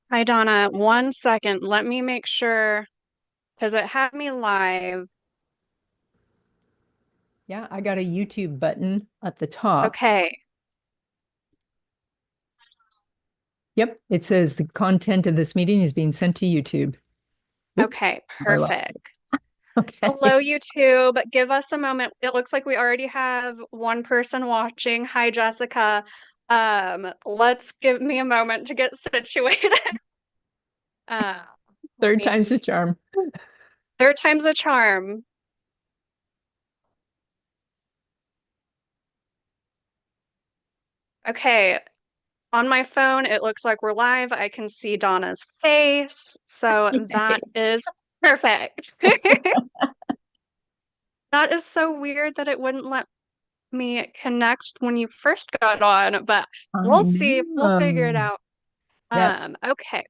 Hi, Donna. 1 second. Let me make sure because it had me live. Yeah, I got a YouTube button at the top. Okay. Yep, it says the content of this meeting is being sent to YouTube. Oops, Okay. I lost Perfect. it. Okay. Hello, YouTube. Give us a moment. It looks like we already have one person watching. Hi, Jessica. Let's give me a moment to get situated. Uh, let Third me time's see. a charm. Third time's a charm. Okay. On my phone, it looks like we're live. I can see Donna's face. So that is perfect. That is so weird that it wouldn't let me connect when you first got on, but I we'll see. We'll figure it know. out. Yep. Okay.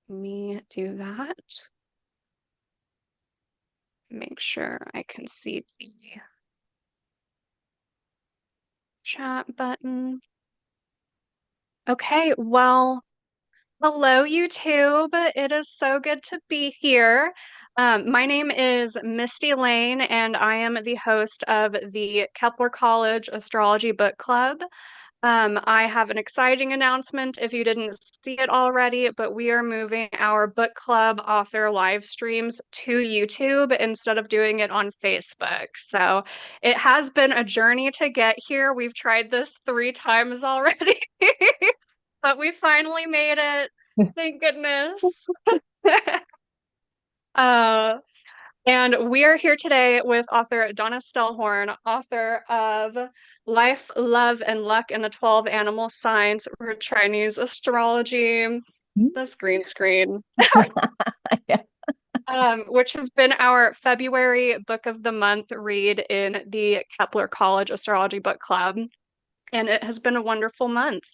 Let me do that. Make sure I can see the chat button. Okay, well, hello, YouTube. It is so good to be here. My name is Misty Lane, and I am the host of the Kepler College Astrology Book Club. I have an exciting announcement if you didn't see it already, but we are moving our book club author live streams to YouTube instead of doing it on Facebook. So it has been a journey to get here. We've tried this 3 times already, but we finally made it. Thank goodness. Uh, and we are here today with author Donna Stellhorn, author of Life, Love, and Luck in the 12 Animal Signs for Chinese Astrology, the screen, Yeah. which has been our February Book of the Month read in the Kepler College Astrology Book Club. And it has been a wonderful month.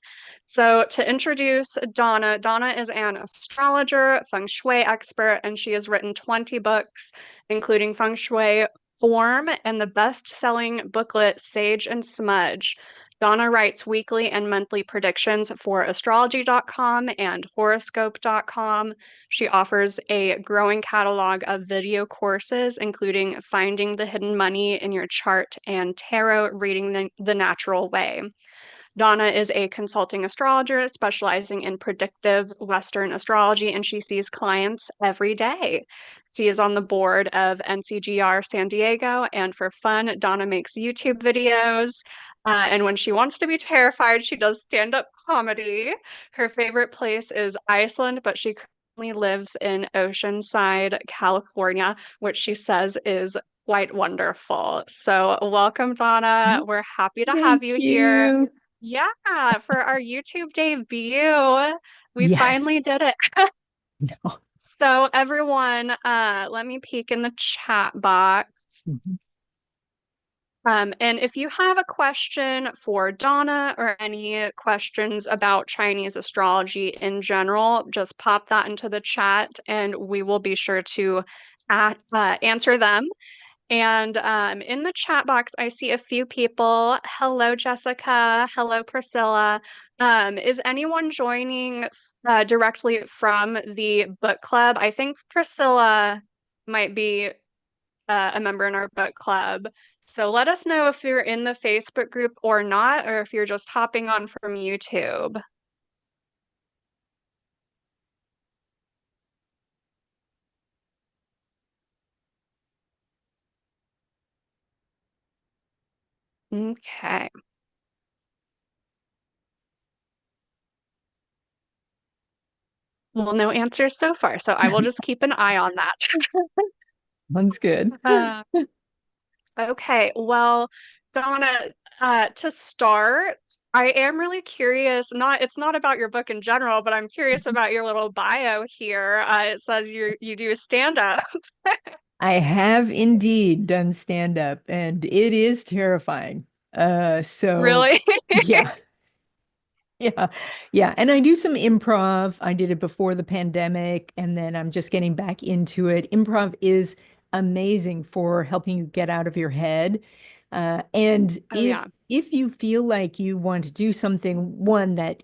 So, to introduce Donna, Donna is an astrologer, feng shui expert, and she has written 20 books, including Feng Shui Form and the best selling booklet Sage and Smudge. Donna writes weekly and monthly predictions for astrology.com and horoscope.com. She offers a growing catalog of video courses, including Finding the Hidden Money in Your Chart and Tarot Reading the Natural Way. Donna is a consulting astrologer specializing in predictive Western astrology, and she sees clients every day. She is on the board of NCGR San Diego, and for fun, Donna makes YouTube videos. And when she wants to be terrified, she does stand-up comedy. Her favorite place is Iceland, but she currently lives in Oceanside, California, which she says is quite wonderful. So, welcome, Donna. We're happy to have Thank you here. you. Yeah, for our YouTube debut, we Yes. finally did it. No. So everyone, let me peek in the chat box. Mhm. And if you have a question for Donna or any questions about Chinese astrology in general, just pop that into the chat and we will be sure to answer them. And in the chat box, I see a few people. Hello, Jessica. Hello, Priscilla. Is anyone joining directly from the book club? I think Priscilla might be a member in our book club. So let us know if you're in the Facebook group or not, or if you're just hopping on from YouTube. Okay. Well, no answers so far, so I will just keep an eye on that. Sounds good. Okay, well, Donna, to start, I am really curious. It's not about your book in general, but I'm curious about your little bio here. It says you do stand up. I have indeed done stand up and it is terrifying. So Really? yeah. Yeah. Yeah. And I do some improv. I did it before the pandemic, and then I'm just getting back into it. Improv is amazing for helping you get out of your head. And Oh yeah. if you feel like you want to do something, one that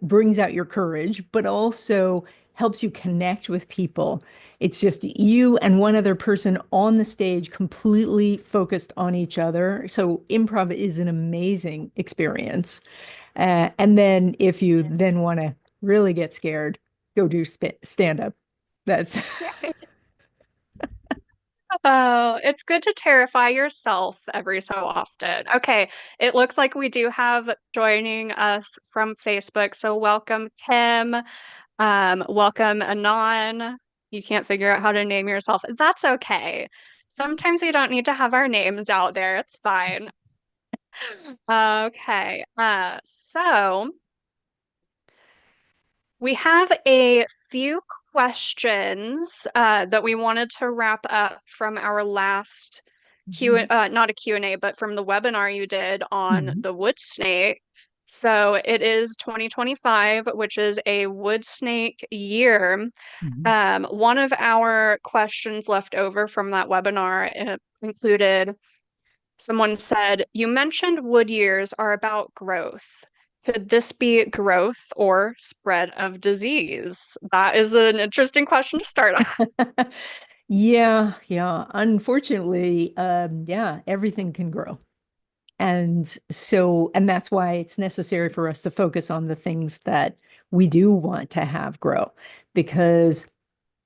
brings out your courage, but also helps you connect with people. It's just you and one other person on the stage, completely focused on each other. So improv is an amazing experience. And then if you then want to really get scared, go do stand up. That's Oh, it's good to terrify yourself every so often. Okay, it looks like we do have joining us from Facebook. So welcome, Kim. Welcome, Anon. You can't figure out how to name yourself. That's okay. Sometimes we don't need to have our names out there. It's fine. Okay. So we have a few questions that we wanted to wrap up from our last not a Q&A, but from the webinar you did on Mhm. the wood snake. So it is 2025, which is a wood snake year. Mhm. One of our questions left over from that webinar included someone said, you mentioned wood years are about growth. Could this be growth or spread of disease? That is an interesting question to start on. Yeah, yeah. Unfortunately, yeah, everything can grow. And that's why it's necessary for us to focus on the things that we do want to have grow. Because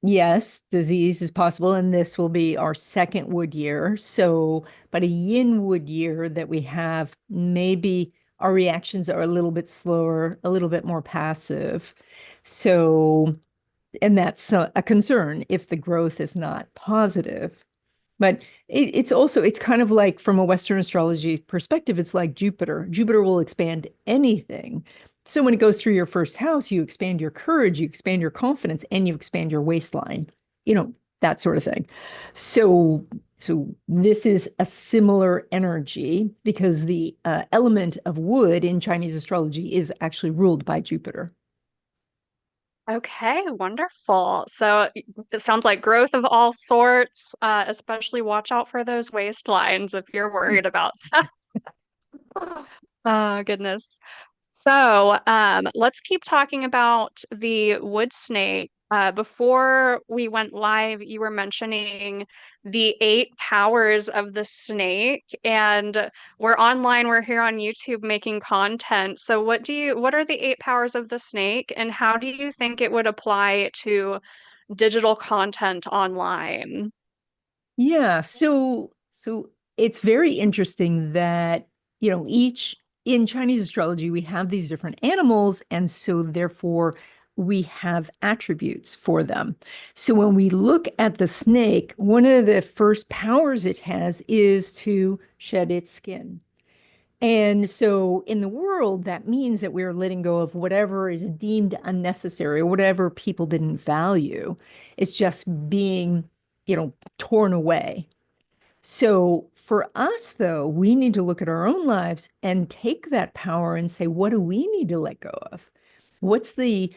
yes, disease is possible, and this will be our second wood year. So, but a yin wood year that we have, maybe our reactions are a little bit slower, a little bit more passive. So, and that's a concern if the growth is not positive. But it's also, it's kind of like from a Western astrology perspective, it's like Jupiter. Jupiter will expand anything. So when it goes through your first house, you expand your courage, you expand your confidence, and you expand your waistline, you know, that sort of thing. So, so this is a similar energy because the element of wood in Chinese astrology is actually ruled by Jupiter. Okay, wonderful. So it sounds like growth of all sorts, especially watch out for those waistlines if you're worried about that. Oh, goodness. So, let's keep talking about the wood snake. Before we went live, you were mentioning the eight powers of the snake, and we're online, we're here on YouTube making content. So, what are the eight powers of the snake, and how do you think it would apply to digital content online? Yeah, so it's very interesting that, each in Chinese astrology we have these different animals, and so therefore we have attributes for them. So when we look at the snake, one of the first powers it has is to shed its skin. And so in the world, that means that we're letting go of whatever is deemed unnecessary or whatever people didn't value. It's just being, torn away. So for us, though, we need to look at our own lives and take that power and say, what do we need to let go of? What's the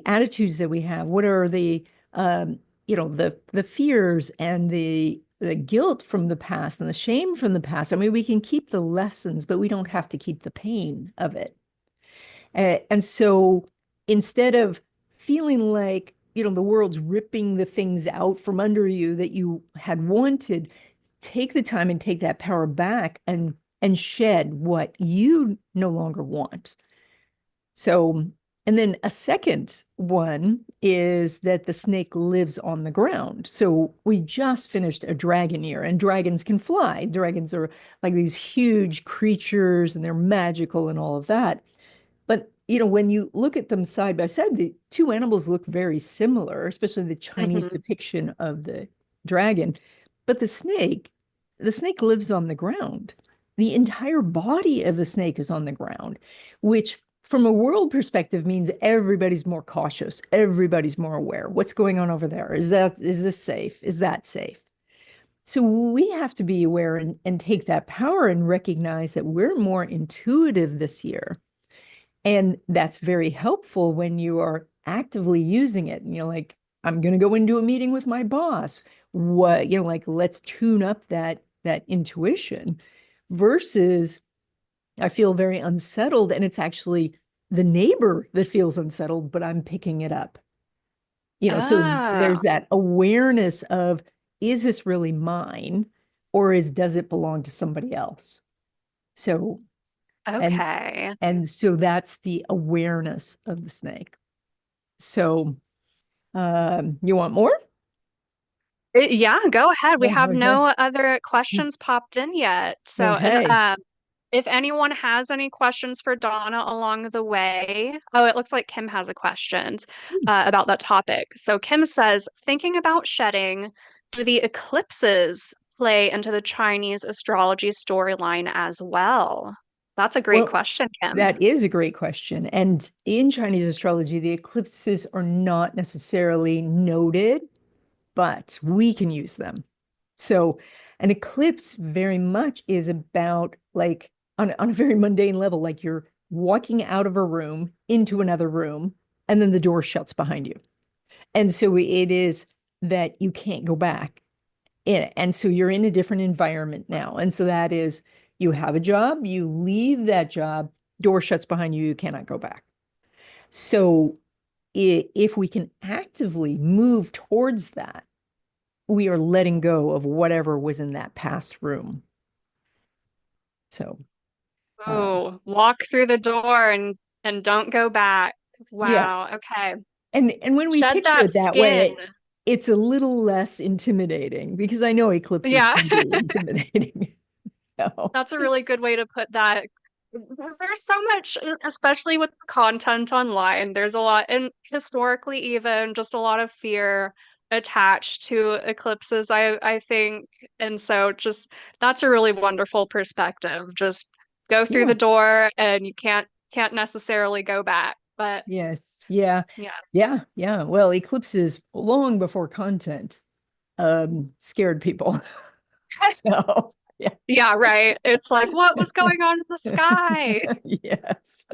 attitudes that we have? What are the fears and the guilt from the past and the shame from the past? I mean, we can keep the lessons, but we don't have to keep the pain of it. And so instead of feeling like, the world's ripping the things out from under you that you had wanted, take the time and take that power back and shed what you no longer want. So, and then a second one is that the snake lives on the ground. So we just finished a dragon year, and dragons can fly. Dragons are like these huge creatures and they're magical and all of that. But when you look at them side by side, the two animals look very similar, especially the Chinese Mhm. depiction of the dragon. But the snake lives on the ground. The entire body of the snake is on the ground, which from a world perspective means everybody's more cautious, everybody's more aware. What's going on over there? Is this safe? Is that safe? So we have to be aware and take that power and recognize that we're more intuitive this year, and that's very helpful when you are actively using it. Like, I'm going to go into a meeting with my boss. Like, let's tune up that intuition. versus I feel very unsettled and it's actually the neighbor that feels unsettled, but I'm picking it up. So Oh, there's that awareness of, is this really mine or does it belong to somebody else? So, and okay. so that's the awareness of the snake. So, you want more? Yeah, go ahead. We have Okay. no other questions popped in yet. So, and Okay. if anyone has any questions for Donna along the way, oh, it looks like Kim has a question about that topic. So Kim says, thinking about shedding, do the eclipses play into the Chinese astrology storyline as well? That's a great Well, question, Kim. that is a great question. And in Chinese astrology, the eclipses are not necessarily noted, but we can use them. So an eclipse very much is about like on a very mundane level, like you're walking out of a room into another room, and then the door shuts behind you. And so it is that you can't go back in it. And so you're in a different environment now. And so that is, you have a job, you leave that job, door shuts behind you, you cannot go back. So if we can actively move towards that, we are letting go of whatever was in that past room. So, Oh, walk through the door and don't go back. yeah. Wow. Okay. And when we Shed picture that it that way, skin. it's a little less intimidating because I know eclipses Yeah. can be intimidating. So, That's a really good way to put that. Because there's so much, especially with content online, there's a lot, and historically even just a lot of fear attached to eclipses, I think. And so just that's a really wonderful perspective. Just go through yeah. the door and you can't necessarily go back. But Yes. Yeah. yes. Yeah. Yeah. Well, eclipses long before content scared people. So, yeah. Yeah, right. It's like, what was going on in the sky? Yes.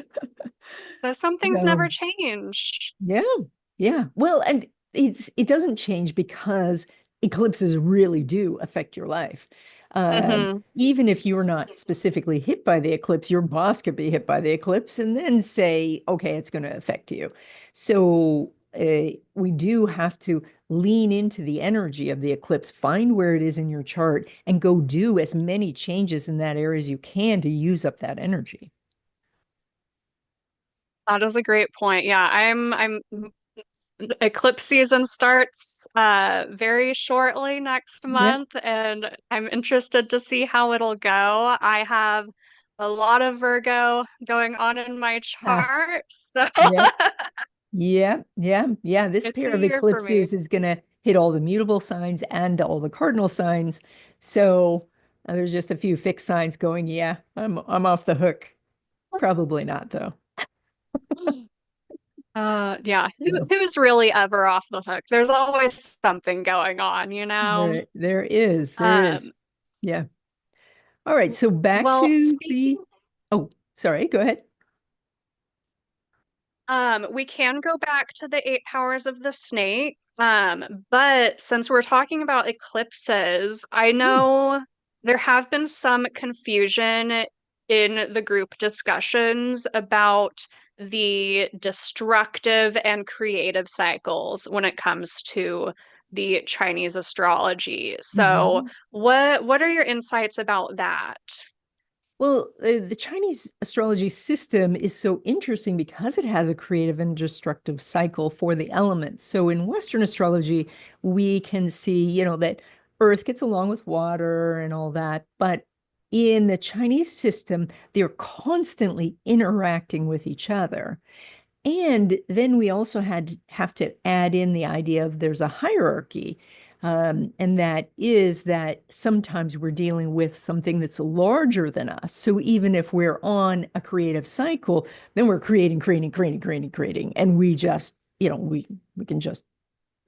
So some things never So, change. yeah. Yeah. Well, and it doesn't change because eclipses really do affect your life. Hmm. Even if you're not specifically hit by the eclipse, your boss could be hit by the eclipse and then say, okay, it's going to affect you. So we do have to lean into the energy of the eclipse, find where it is in your chart, and go do as many changes in that area as you can to use up that energy. That is a great point. Yeah, I'm eclipse season starts very shortly next Yeah. month, and I'm interested to see how it'll go. I have a lot of Virgo going on in my Ah, chart, so yeah. Yeah, yeah, yeah. This it's pair a of year for me. eclipses is going to hit all the mutable signs and all the cardinal signs. So there's just a few fixed signs going, yeah, I'm off the hook. Probably not though. Yeah, So who's really ever off the hook? There's always something going on, you know? there is. Um, Yeah. All right. So back well, to speaking the, oh, sorry, go ahead. We can go back to the eight powers of the snake. But since we're talking about eclipses, I Hmm. know there have been some confusion in the group discussions about the destructive and creative cycles when it comes to the Chinese astrology. So, Mhm. what are your insights about that? Well, the Chinese astrology system is so interesting because it has a creative and destructive cycle for the elements. So in Western astrology, we can see, that Earth gets along with water and all that. But in the Chinese system, they're constantly interacting with each other. And then we also have to add in the idea of there's a hierarchy. And that is that sometimes we're dealing with something that's larger than us. So even if we're on a creative cycle, then we're creating, and we just, we can just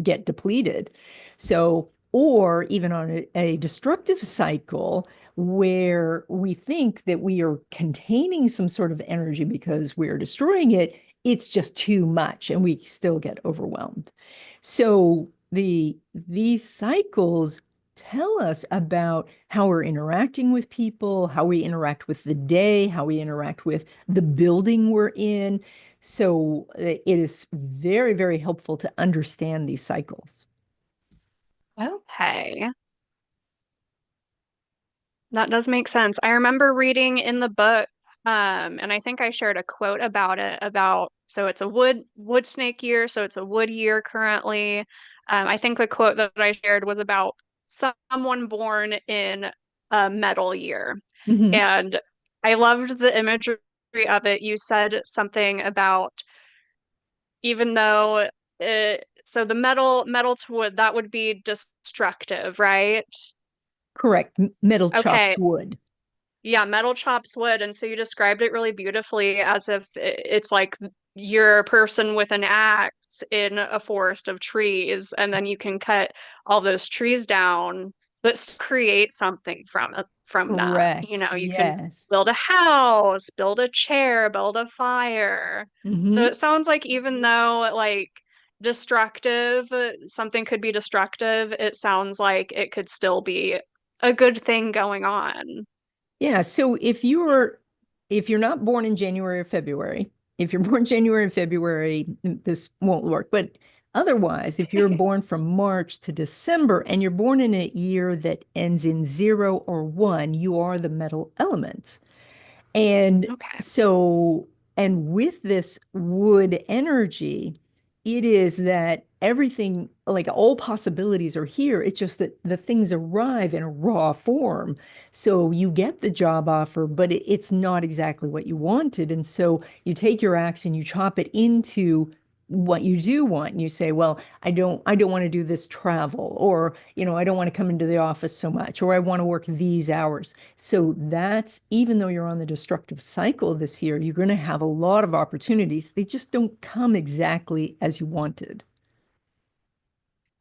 get depleted. So, or even on a destructive cycle where we think that we are containing some sort of energy because we're destroying it, it's just too much and we still get overwhelmed. So these cycles tell us about how we're interacting with people, how we interact with the day, how we interact with the building we're in. So it is very, very helpful to understand these cycles. Okay. That does make sense. I remember reading in the book, and I think I shared a quote about it about so it's a wood snake year, so it's a wood year currently. I think the quote that I shared was about someone born in a metal year. Mhm. And I loved the imagery of it. You said something about even though so the metal to wood, that would be destructive, right? Correct. Metal chops Okay. wood. Yeah, metal chops wood. And so you described it really beautifully as if it's like you're a person with an axe in a forest of trees, and then you can cut all those trees down, but create something from that. You Correct. know, you can Yes. build a house, build a chair, build a fire. So Hmm. it sounds like even though like destructive, something could be destructive, it sounds like it could still be a good thing going on. Yeah. So if you're not born in January or February, if you're born January and February, this won't work. But otherwise, if you're born from March to December and you're born in a year that ends in 0 or 1, you are the metal element. And Okay. so, and with this wood energy, it is that everything, like all possibilities are here. It's just that the things arrive in a raw form. So you get the job offer, but it's not exactly what you wanted. And so you take your axe and you chop it into what you do want. And you say, well, I don't want to do this travel, or, I don't want to come into the office so much, or I want to work these hours. So that's, even though you're on the destructive cycle this year, you're going to have a lot of opportunities. They just don't come exactly as you wanted.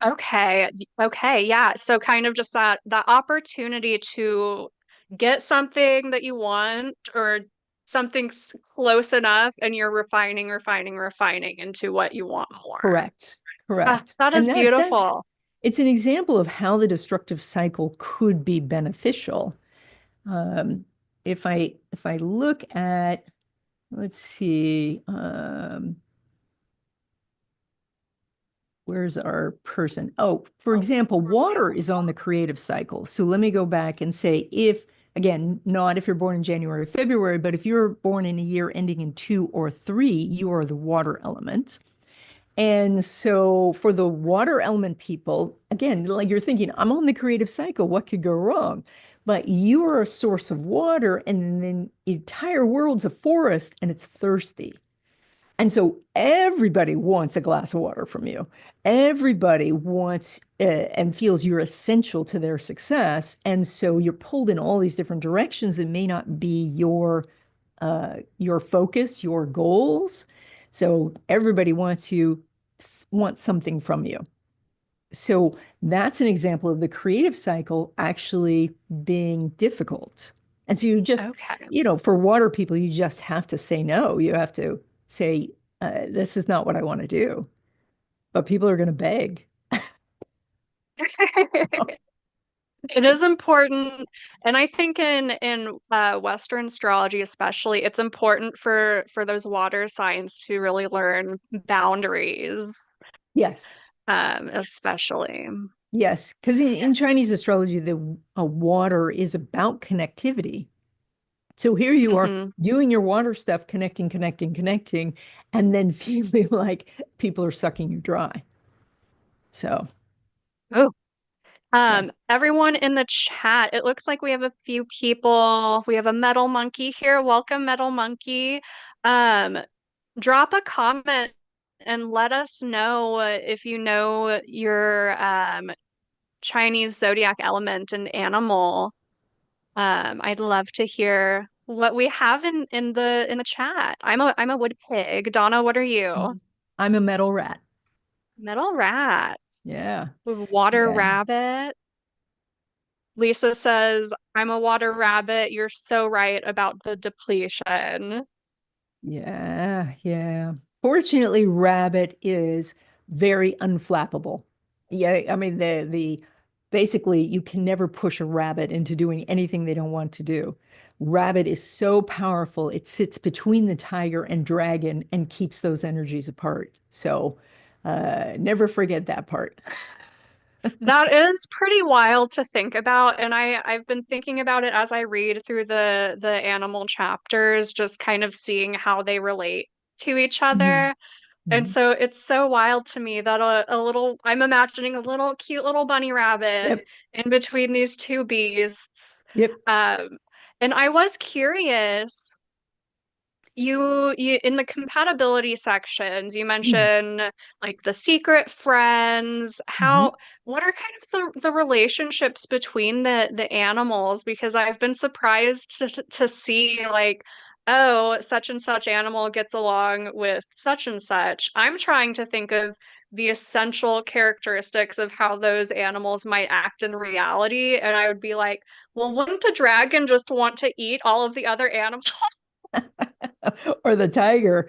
Okay. Okay. Yeah. So kind of just that opportunity to get something that you want or something close enough and you're refining, refining, refining into what you want more. Correct. Correct. That And is that beautiful. it's an example of how the destructive cycle could be beneficial. Um, if I look at, let's see, where's our person? Oh, for example, water is on the creative cycle. So let me go back and say, if, again, not if you're born in January or February, but if you're born in a year ending in 2 or 3, you are the water element. And so for the water element people, again, like you're thinking, I'm on the creative cycle. What could go wrong? But you are a source of water, and then the entire world's a forest and it's thirsty. And so everybody wants a glass of water from you. Everybody wants and feels you're essential to their success. And so you're pulled in all these different directions that may not be your focus, your goals. So everybody wants something from you. So that's an example of the creative cycle actually being difficult. And so you just, Okay. for water people, you just have to say no. You have to say, this is not what I want to do. But people are going to beg. It is important, and I think in Western astrology especially, it's important for those water signs to really learn boundaries, Yes. especially. Yes. Because in Chinese astrology, the water is about connectivity. So here you are Hmm. doing your water stuff, connecting, connecting, connecting, and then feeling like people are sucking you dry. So, Oh, yeah. everyone in the chat, it looks like we have a few people. We have a Metal Monkey here. Welcome, Metal Monkey. Um, Drop a comment and let us know if you know your Chinese zodiac element and animal. I'd love to hear what we have in the chat. I'm a wood pig. Donna, what are you? I'm a metal rat. Metal rat. Yeah. Water Yeah. rabbit. Lisa says, I'm a water rabbit. You're so right about the depletion. Yeah. Yeah. Fortunately, rabbit is very unflappable. Yeah. I mean, the basically you can never push a rabbit into doing anything they don't want to do. Rabbit is so powerful, it sits between the tiger and dragon and keeps those energies apart. So never forget that part. That is pretty wild to think about, and I've been thinking about it as I read through the animal chapters, just kind of seeing how they relate to each Mhm. other. And Mhm. so it's so wild to me that a little, I'm imagining a little cute little bunny rabbit Yep. in between these two beasts. Yep. Um, and I was curious, you in the compatibility sections, you Mm. mentioned like the secret friends. Mhm. What are kind of the relationships between the animals? Because I've been surprised to see like, oh, such and such animal gets along with such and such. I'm trying to think of the essential characteristics of how those animals might act in reality, and I would be like, well, wouldn't a dragon just want to eat all of the other animals? Or the tiger.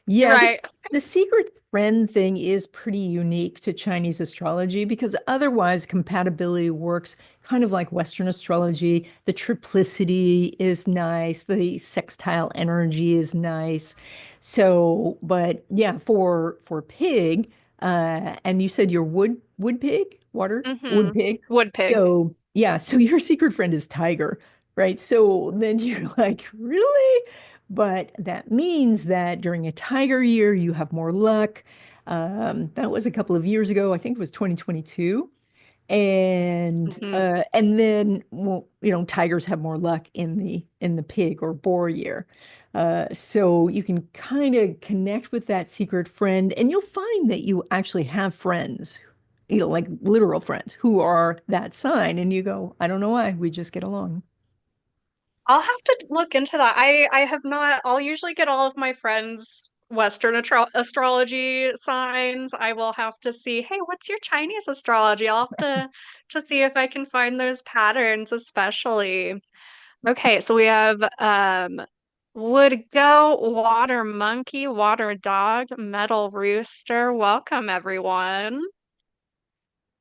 You're Yeah, right. the secret friend thing is pretty unique to Chinese astrology because otherwise compatibility works kind of like Western astrology. The triplicity is nice, the sextile energy is nice. So, but yeah, for pig, and you said your wood pig, water wood Mm-hmm. pig. Wood pig. So yeah, so your secret friend is tiger, right? So then you're like, really? But that means that during a tiger year, you have more luck. That was a couple of years ago. I think it was 2022. Hmm. And then well, tigers have more luck in the pig or boar year. So you can kind of connect with that secret friend, and you'll find that you actually have friends, like literal friends who are that sign, and you go, I don't know why, we just get along. I'll have to look into that. I have not. I'll usually get all of my friends' Western astrology signs. I will have to see, hey, what's your Chinese astrology? I'll have to see if I can find those patterns, especially. Okay, so we have wood goat, water monkey, water dog, metal rooster. Welcome, everyone.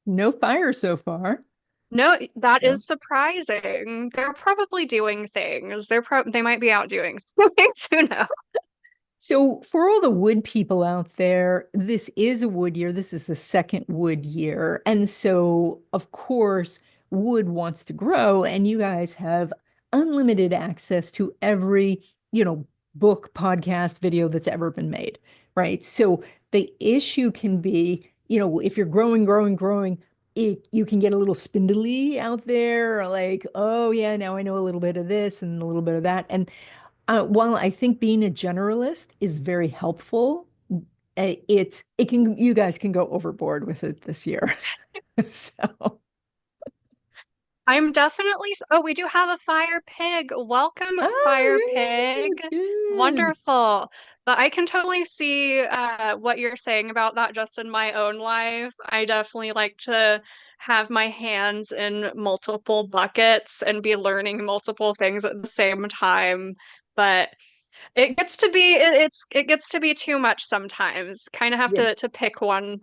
No fire so far. No, that So. is surprising. They're probably doing things. They might be out doing things. Who knows? So, for all the wood people out there, this is a wood year. This is the second wood year. And so, of course, wood wants to grow, and you guys have unlimited access to every, book, podcast, video that's ever been made, right? So, the issue can be, if you're growing, growing, growing, you can get a little spindly out there, like, oh, yeah, now I know a little bit of this and a little bit of that. And while I think being a generalist is very helpful, it can you guys can go overboard with it this year. So, I'm definitely. Oh, we do have a fire pig. Welcome, fire oh, pig. good, good. Wonderful. But I can totally see what you're saying about that just in my own life. I definitely like to have my hands in multiple buckets and be learning multiple things at the same time. But it gets to be too much sometimes. Kind of have Yeah, to pick one,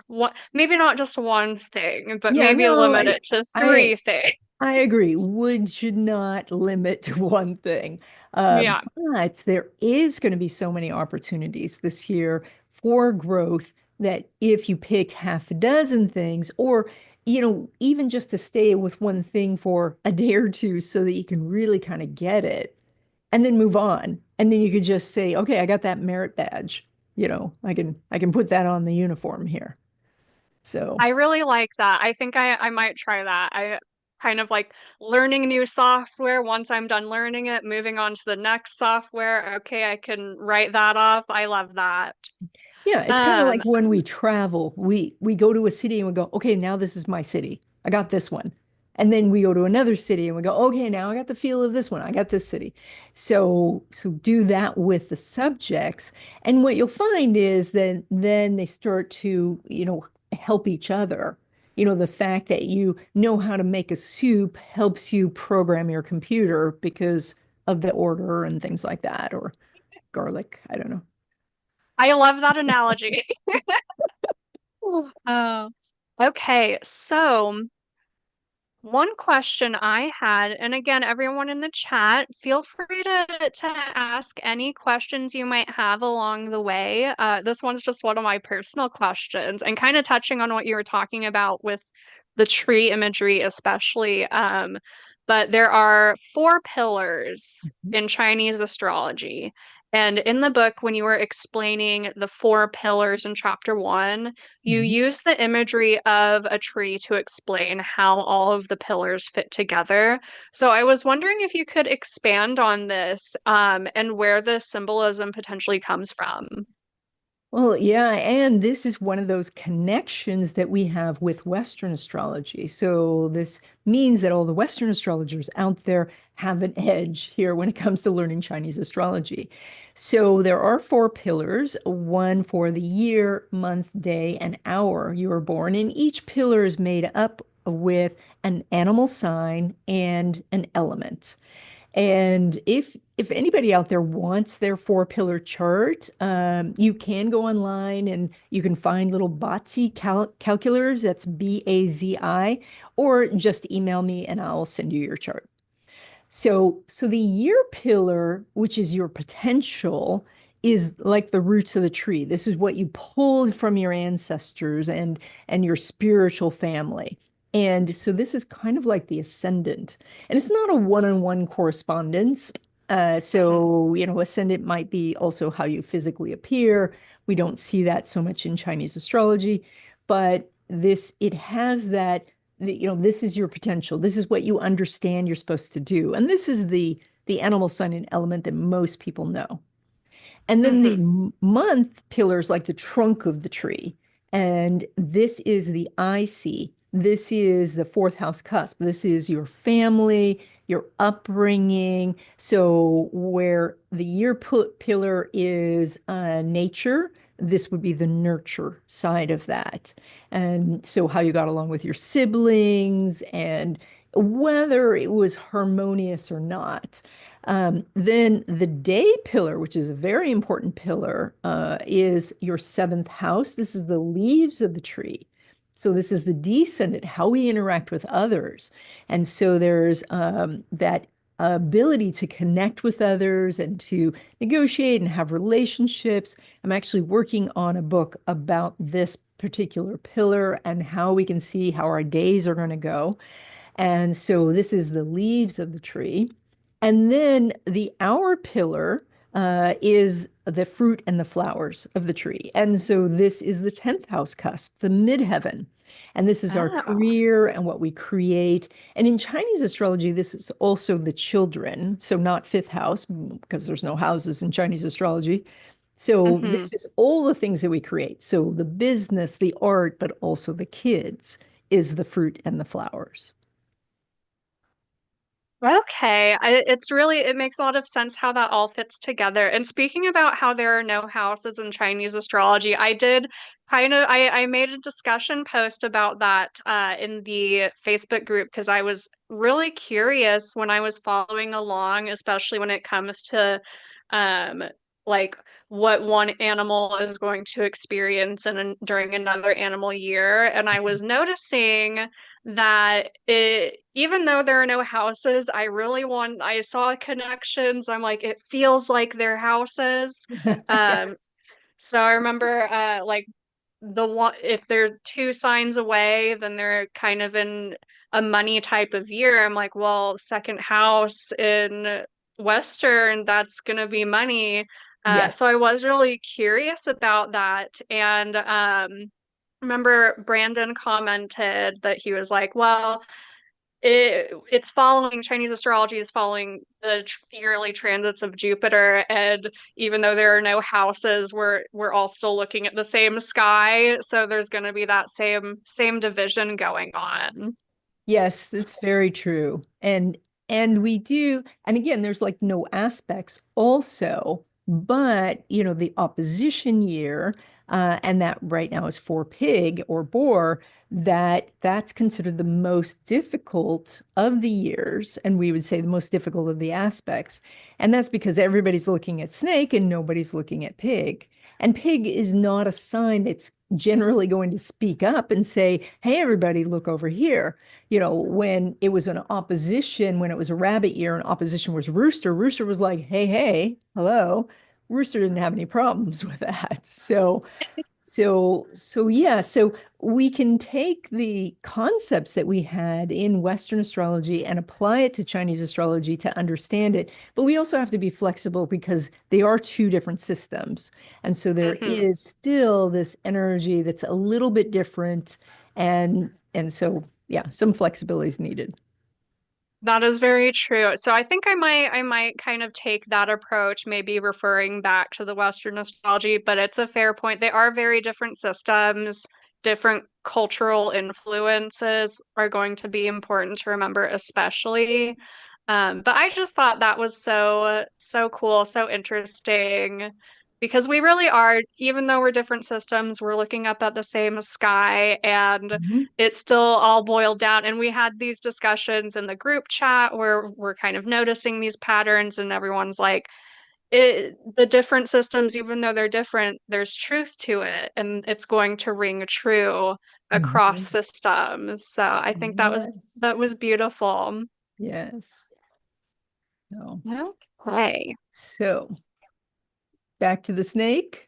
maybe not just one thing, but yeah. maybe No, limit it to I three things. I agree. Wood should not limit to one thing. Yeah. But there is going to be so many opportunities this year for growth that if you picked half a dozen things, or, even just to stay with one thing for a day or two so that you can really kind of get it and then move on. And then you could just say, okay, I got that merit badge. I can put that on the uniform here. So I really like that. I think I might try that. I kind of like learning new software. Once I'm done learning it, moving on to the next software. Okay, I can write that off. I love that. yeah, it's kind of like Um, when we travel, we go to a city and we go, okay, now this is my city. I got this one. And then we go to another city and we go, okay, now I got the feel of this one. I got this city. So do that with the subjects. And what you'll find is that then they start to, help each other. The fact that you know how to make a soup helps you program your computer because of the order and things like that, or garlic. I don't know. I love that analogy. Oh, okay. So One question I had, and again, everyone in the chat, feel free to ask any questions you might have along the way. This one's just one of my personal questions, and kind of touching on what you were talking about with the tree imagery, especially. But there are four pillars Mhm. in Chinese astrology. And in the book, when you were explaining the four pillars in chapter one, you Mhm. use the imagery of a tree to explain how all of the pillars fit together. So I was wondering if you could expand on this, and where the symbolism potentially comes from. Well, yeah, and this is one of those connections that we have with Western astrology. So this means that all the Western astrologers out there have an edge here when it comes to learning Chinese astrology. So there are four pillars, one for the year, month, day, and hour you were born, and each pillar is made up with an animal sign and an element. And if anybody out there wants their four pillar chart, you can go online and you can find little calculators. That's BAZI, or just email me and I'll send you your chart. So the year pillar, which is your potential, is like the roots of the tree. This is what you pulled from your ancestors and your spiritual family. And so this is kind of like the ascendant. And it's not a one-on-one correspondence. Mhm, Ascendant might be also how you physically appear. We don't see that so much in Chinese astrology, but it has that this is your potential. This is what you understand you're supposed to do. And this is the animal sign and element that most people know. And then the mhm. month pillars like the trunk of the tree. And this is the IC. This is the fourth house cusp. This is your family, your upbringing. So where the year pillar is nature, this would be the nurture side of that. And so how you got along with your siblings and whether it was harmonious or not. Then the day pillar, which is a very important pillar, is your seventh house. This is the leaves of the tree. So this is the descendant, how we interact with others. And so there's that ability to connect with others and to negotiate and have relationships. I'm actually working on a book about this particular pillar and how we can see how our days are going to go. And so this is the leaves of the tree. And then the hour pillar is the fruit and the flowers of the tree. And so this is the 10th house cusp, the midheaven. And this is our Oh. career and what we create. And in Chinese astrology, this is also the children. So not fifth house, because there's no houses in Chinese astrology. So Mhm. this is all the things that we create. So the business, the art, but also the kids is the fruit and the flowers. Okay, it makes a lot of sense how that all fits together. And speaking about how there are no houses in Chinese astrology, I made a discussion post about that in the Facebook group because I was really curious when I was following along, especially when it comes to um like what one animal is going to experience during another animal year. And I was noticing that even though there are no houses, I saw connections. I'm like, it feels like they're houses. Um, so I remember like the one if they're two signs away, then they're kind of in a money type of year. I'm like, well, second house in Western, that's gonna be money. So I Yes. was really curious about that. And remember Brandon commented that he was like, well, it's following Chinese astrology is following the yearly transits of Jupiter, and even though there are no houses, we're all still looking at the same sky, so there's going to be that same division going on. Yes, that's very true. And we do, and again, there's like no aspects also, but the opposition year, and that right now is for pig or boar, that's considered the most difficult of the years, and we would say the most difficult of the aspects. And that's because everybody's looking at snake and nobody's looking at pig. And pig is not a sign that's generally going to speak up and say, hey, everybody, look over here. When it was an opposition, when it was a rabbit year and opposition was rooster, rooster was like, hey, hey, hello. Rooster didn't have any problems with that. So we can take the concepts that we had in Western astrology and apply it to Chinese astrology to understand it. But we also have to be flexible because they are two different systems. And so there Hmm. is still this energy that's a little bit different. And so, yeah, some flexibility is needed. That is very true. So I think I might kind of take that approach, maybe referring back to the Western astrology, but it's a fair point. They are very different systems. Different cultural influences are going to be important to remember, especially. But I just thought that was so cool, so interesting, because we really are, even though we're different systems, we're looking up at the same sky, and Mhm. it's still all boiled down. And we had these discussions in the group chat where we're kind of noticing these patterns, and everyone's like, the different systems, even though they're different, there's truth to it, and it's going to ring true across Mhm. systems. So I think that was Yes. that was beautiful. Yes. So, Okay. so back to the snake.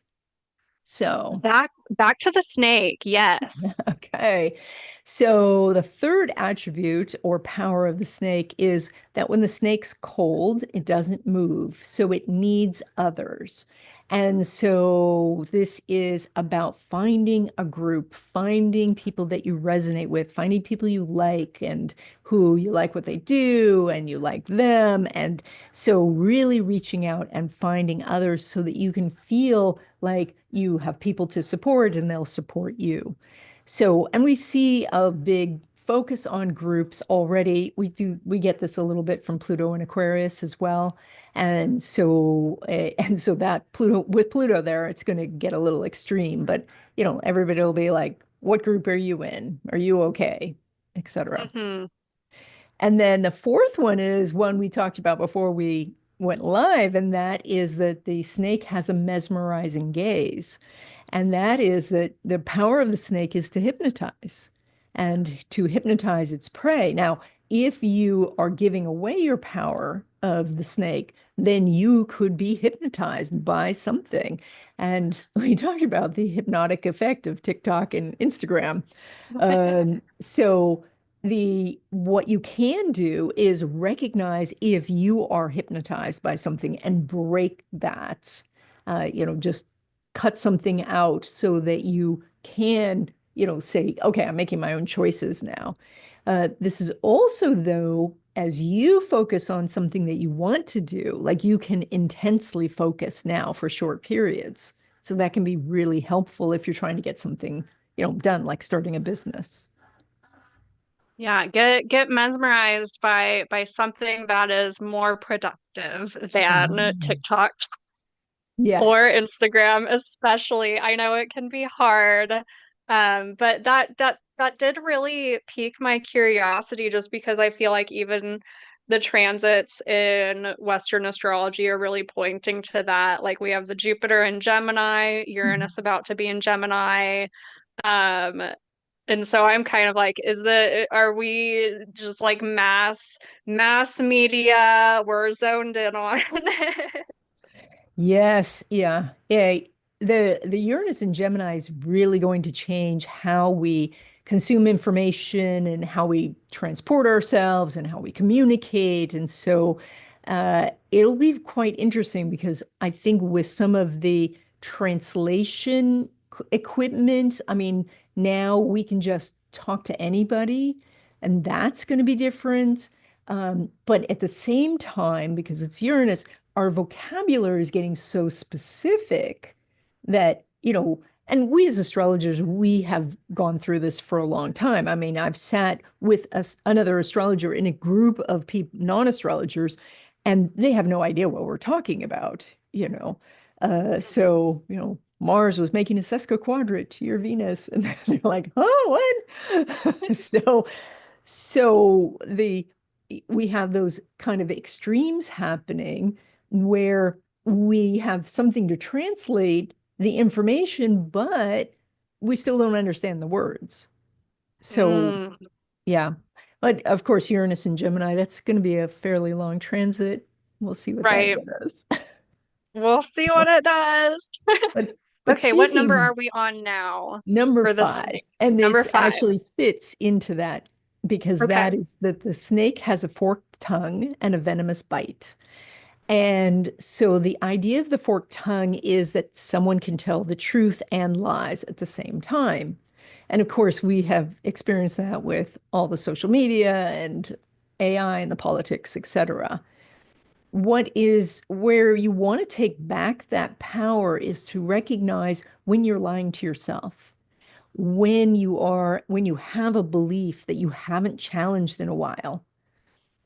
So, Back to the snake. Yes. okay. So the third attribute or power of the snake is that when the snake's cold, it doesn't move. So it needs others. And so this is about finding a group, finding people that you resonate with, finding people you like and who you like what they do and you like them. And so really reaching out and finding others so that you can feel like you have people to support and they'll support you. So, and we see a big focus on groups already. We get this a little bit from Pluto and Aquarius as well. And so that Pluto with Pluto there, it's going to get a little extreme, but everybody will be like, what group are you in? Are you okay? Etc. Hmm. And then the fourth one is one we talked about before we went live, and that is that the snake has a mesmerizing gaze. And that is that the power of the snake is to hypnotize and to hypnotize its prey. Now, if you are giving away your power of the snake, then you could be hypnotized by something. And we talked about the hypnotic effect of TikTok and Instagram. So the what you can do is recognize if you are hypnotized by something and break that. Just cut something out so that you can, say, okay, I'm making my own choices now. This is also, though, as you focus on something that you want to do, like you can intensely focus now for short periods. So that can be really helpful if you're trying to get something, done, like starting a business. Yeah, get mesmerized by something that is more productive than Mhm. TikTok or Yes. Instagram, especially. I know it can be hard. But that did really pique my curiosity, just because I feel like even the transits in Western astrology are really pointing to that. Like we have the Jupiter in Gemini, Uranus about to be in Gemini. Um, and so I'm kind of like, are we just like mass media? We're zoned in on it. Yes, yeah. Yeah. The Uranus in Gemini is really going to change how we consume information and how we transport ourselves and how we communicate. And so it'll be quite interesting because I think with some of the translation equipment, I mean, now we can just talk to anybody, and that's going to be different. But at the same time, because it's Uranus, our vocabulary is getting so specific that, and we as astrologers, we have gone through this for a long time. I mean, I've sat with another astrologer in a group of people, non-astrologers, and they have no idea what we're talking about. So, Mars was making a sesquiquadrate to your Venus, and they're like, oh, what? So we have those kind of extremes happening where we have something to translate the information, but we still don't understand the words. So Mm, yeah. But of course, Uranus and Gemini, that's going to be a fairly long transit. We'll see what that right. does. We'll see what it does. But Okay, what number speaking are we on now number for the five, snake? and Number it's five. actually fits into that because Okay. that is that the snake has a forked tongue and a venomous bite. And so the idea of the forked tongue is that someone can tell the truth and lies at the same time. And of course, we have experienced that with all the social media and AI and the politics, etc. What is where you want to take back that power is to recognize when you're lying to yourself, when you have a belief that you haven't challenged in a while.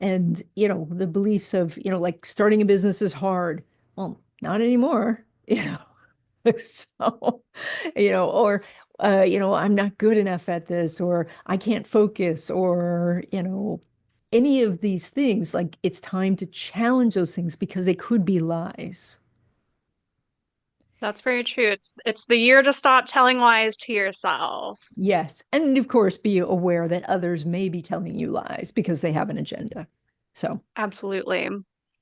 And, the beliefs of, like starting a business is hard. Well, not anymore, So, or, I'm not good enough at this, or I can't focus, or, any of these things. Like it's time to challenge those things because they could be lies. That's very true. It's the year to stop telling lies to yourself. Yes. And of course, be aware that others may be telling you lies because they have an agenda. So, Absolutely.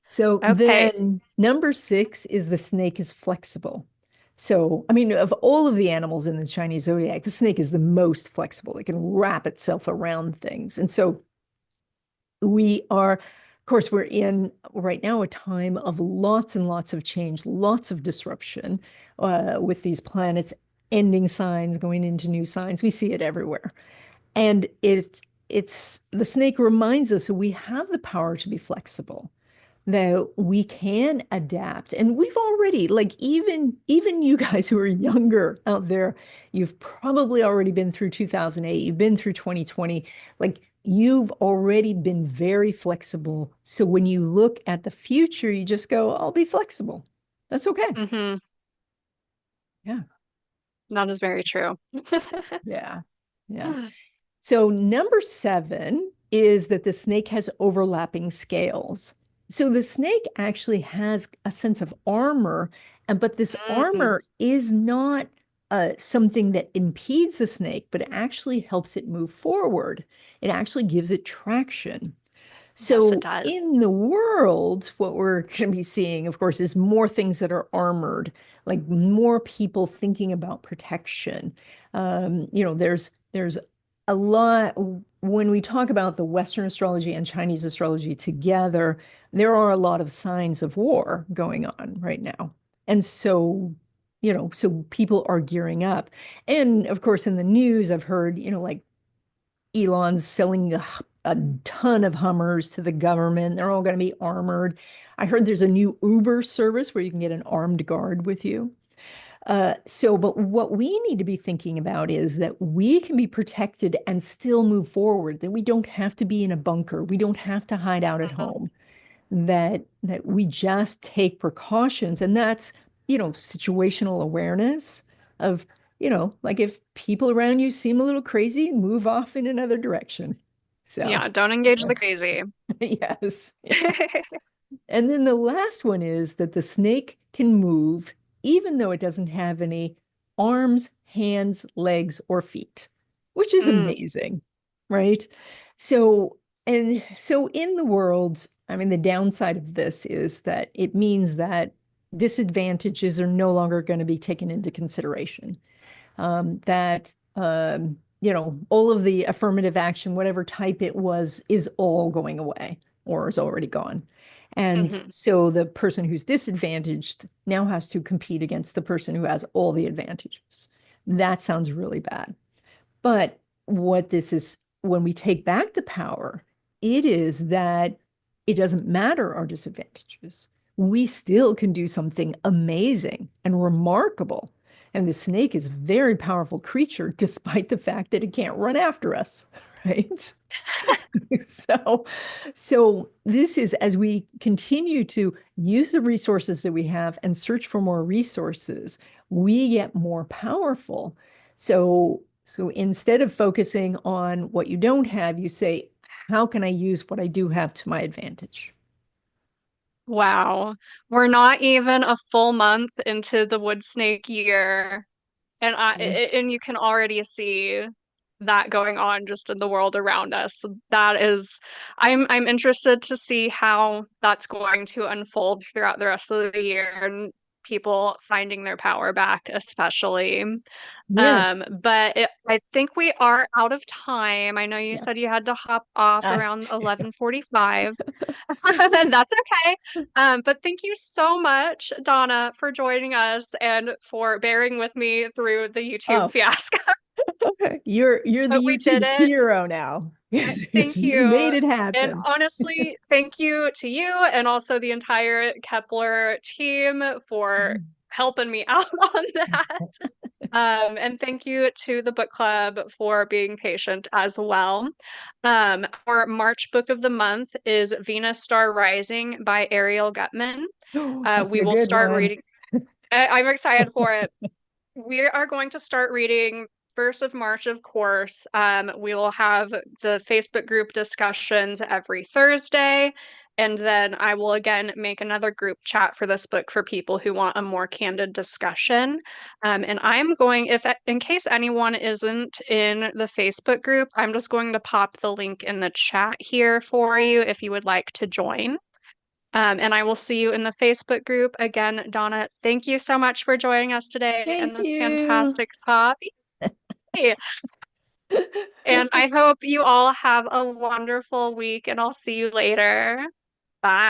so Okay. then number six is the snake is flexible. So, I mean, of all of the animals in the Chinese zodiac, the snake is the most flexible. It can wrap itself around things. And so of course, we're in right now a time of lots and lots of change, lots of disruption with these planets ending signs, going into new signs. We see it everywhere. And it's the snake reminds us that we have the power to be flexible, that we can adapt. And we've already, like even you guys who are younger out there, you've probably already been through 2008, you've been through 2020, like you've already been very flexible. So when you look at the future, you just go, I'll be flexible. That's okay. Mm-hmm. Yeah. That is very true. Yeah. Yeah. So number seven is that the snake has overlapping scales. So the snake actually has a sense of armor, and but this Mm, armor is not something that impedes the snake, but it actually helps it move forward. It actually gives it traction. yes, it So in does. the world, what we're going to be seeing, of course, is more things that are armored, like more people thinking about protection. There's a lot when we talk about the Western astrology and Chinese astrology together, there are a lot of signs of war going on right now. And so, so people are gearing up. And of course, in the news, I've heard, like Elon's selling a ton of Hummers to the government. They're all going to be armored. I heard there's a new Uber service where you can get an armed guard with you. But what we need to be thinking about is that we can be protected and still move forward, that we don't have to be in a bunker. We don't have to hide out at Mhm. home, that we just take precautions. And that's, situational awareness of, like if people around you seem a little crazy, move off in another direction. So, Yeah, don't engage the crazy. yes. Yeah. And then the last one is that the snake can move even though it doesn't have any arms, hands, legs, or feet, which is Mm, amazing, right? So, and so in the world, I mean, the downside of this is that it means that disadvantages are no longer going to be taken into consideration. That all of the affirmative action, whatever type it was, is all going away or is already gone. And mhm. so the person who's disadvantaged now has to compete against the person who has all the advantages. That sounds really bad. But what this is, when we take back the power, it is that it doesn't matter our disadvantages. We still can do something amazing and remarkable. And the snake is a very powerful creature, despite the fact that it can't run after us. right? So, so this is as we continue to use the resources that we have and search for more resources, we get more powerful. So instead of focusing on what you don't have, you say, how can I use what I do have to my advantage? Wow. We're not even a full month into the wood snake year. And and you can already see that going on just in the world around us. So that is, I'm interested to see how that's going to unfold throughout the rest of the year and people finding their power back, especially. Yes. I think we are out of time. I know you Yeah. said you had to hop off I around do. 11:45. That's okay. But thank you so much, Donna, for joining us and for bearing with me through the YouTube Oh, fiasco. you're the But we did YouTube it. hero now. Yes, yes, Thank you made you. it And happen. honestly, thank you to you and also the entire Kepler team for helping me out on that. And thank you to the book club for being patient as well. Our March book of the month is Venus Star Rising by Ariel Gutman. That's We a will good start one. reading. I'm excited for it. We are going to start reading 1st of March, of course. We will have the Facebook group discussions every Thursday. And then I will again make another group chat for this book for people who want a more candid discussion. And I'm going, if in case anyone isn't in the Facebook group, I'm just going to pop the link in the chat here for you if you would like to join. And I will see you in the Facebook group. Again, Donna, thank you so much for joining us today in Thank this you. fantastic topic. And I hope you all have a wonderful week, and I'll see you later. Bye.